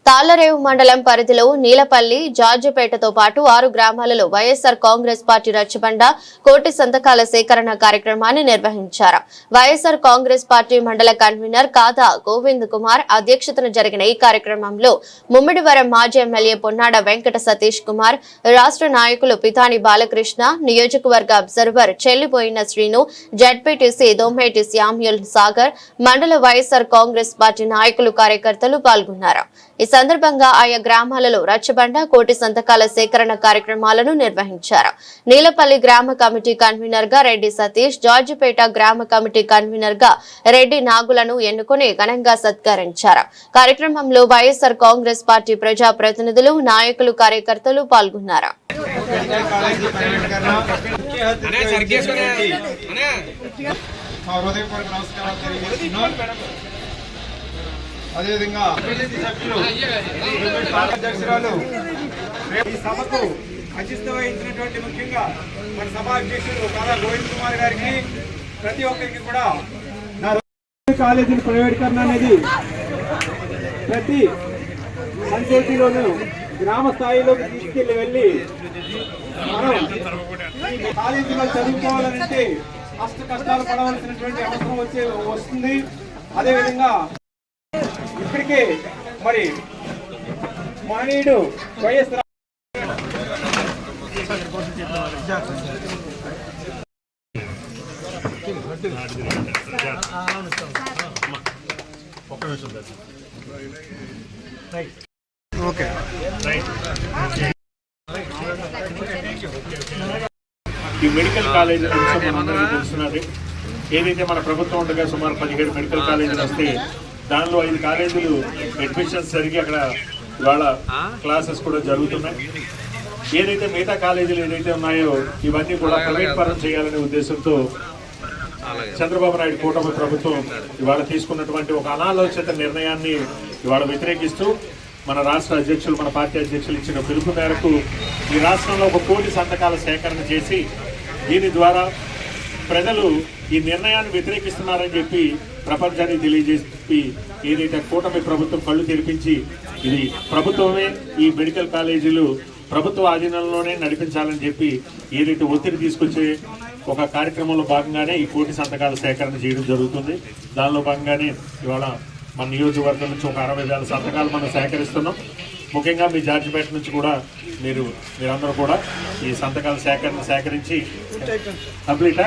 తాళ్లరేవు మండలం పరిధిలో నీలపల్లి, జార్జిపేటతో పాటు 6 గ్రామాలలో వైఎస్ఆర్ కాంగ్రెస్ పార్టీ రచ్చబండ కోటి సంతకాల సేకరణ కార్యక్రమాన్ని నిర్వహించారు. వైఎస్ఆర్ కాంగ్రెస్ పార్టీ మండల కన్వీనర్ కాదా గోవింద్ కుమార్ అధ్యక్షతన జరిగిన ఈ కార్యక్రమంలో ముమ్మిడివరం మాజీ ఎమ్మెల్యే పొన్నాడ వెంకట సతీష్ కుమార్, రాష్ట్ర నాయకులు పితాని బాలకృష్ణ, నియోజకవర్గ అబ్జర్వర్ చెల్లిపోయిన శ్రీను, జడ్పీటీసీ దొమ్మేటి శ్యామ్యుల్ సాగర్, మండల వైఎస్ఆర్ కాంగ్రెస్ పార్టీ నాయకులు, కార్యకర్తలు పాల్గొన్నారు. ఈ సందర్భంగా ఆయా గ్రామాలలో రచ్చబండ కోటి సంతకాల సేకరణ కార్యక్రమాలను నిర్వహించారు. నీలపల్లి గ్రామ కమిటీ కన్వీనర్ గా రెడ్డి సతీష్, జార్జిపేట గ్రామ కమిటీ కన్వీనర్ గా రెడ్డి నాగులను ఎన్నుకుని ఘనంగా సత్కరించారు. కార్యక్రమంలో వైఎస్ఆర్ కాంగ్రెస్ పార్టీ ప్రజా ప్రతినిధులు, నాయకులు, కార్యకర్తలు పాల్గొన్నారు. అదేవిధంగా అధ్యక్షురాలు ఈ సభకు అధ్యక్షత వహించినటువంటి ముఖ్యంగా మన సభ అధ్యక్షుడు కాదా గోవింద్ కుమార్ గారికి, ప్రతి ఒక్కరికి కూడా కాలేజీల ప్రైవేటీకరణ అనేది ప్రతి పంచాయతీలోనూ గ్రామ స్థాయిలోకి తీసుకెళ్లి మనం కాలేజీలో చదువుకోవాలంటే కష్టాలు పడవలసినటువంటి అవసరం వస్తుంది. అదేవిధంగా ఇప్పటికే మరి మహనీయుడు వైఎస్ ఈ మెడికల్ కాలేజ్ మనందరికీ తెలుస్తున్నది. ఏదైతే మన ప్రభుత్వం ఉండగా సుమారు 17 మెడికల్ కాలేజీలు వస్తే దానిలో 5 కాలేజీలు అడ్మిషన్స్ జరిగి అక్కడ ఇవాళ క్లాసెస్ కూడా జరుగుతున్నాయి. ఏదైతే మిగతా కాలేజీలు ఏదైతే ఉన్నాయో ఇవన్నీ కూడా ప్రైవేట్ పరం చేయాలనే ఉద్దేశంతో చంద్రబాబు నాయుడు కూటమి ప్రభుత్వం ఇవాళ తీసుకున్నటువంటి ఒక అనాలోచిత నిర్ణయాన్ని ఇవాళ వ్యతిరేకిస్తూ మన రాష్ట్ర అధ్యక్షులు, మన పార్టీ అధ్యక్షులు ఇచ్చిన పిలుపు మేరకు ఈ రాష్ట్రంలో 1 కోటి సంతకాల సేకరణ చేసి దీని ద్వారా ప్రజలు ఈ నిర్ణయాన్ని వ్యతిరేకిస్తున్నారని చెప్పి ప్రపంచానికి తెలియజేసి ఏదైతే కూటమి ప్రభుత్వం కళ్ళు తెరిపించి ఇది ప్రభుత్వమే ఈ మెడికల్ కాలేజీలు ప్రభుత్వ ఆధీనంలోనే నడిపించాలని చెప్పి ఏదైతే ఒత్తిడి తీసుకొచ్చే ఒక కార్యక్రమంలో భాగంగానే ఈ కోటి సంతకాల సేకరణ చేయడం జరుగుతుంది. దానిలో భాగంగానే ఇవాళ మన నియోజకవర్గం నుంచి ఒక 60,000 సంతకాలు మనం సేకరిస్తున్నాం. ముఖ్యంగా మీ జార్జిపేట నుంచి కూడా మీరందరూ కూడా ఈ సంతకాల సేకరించి కంప్లీటా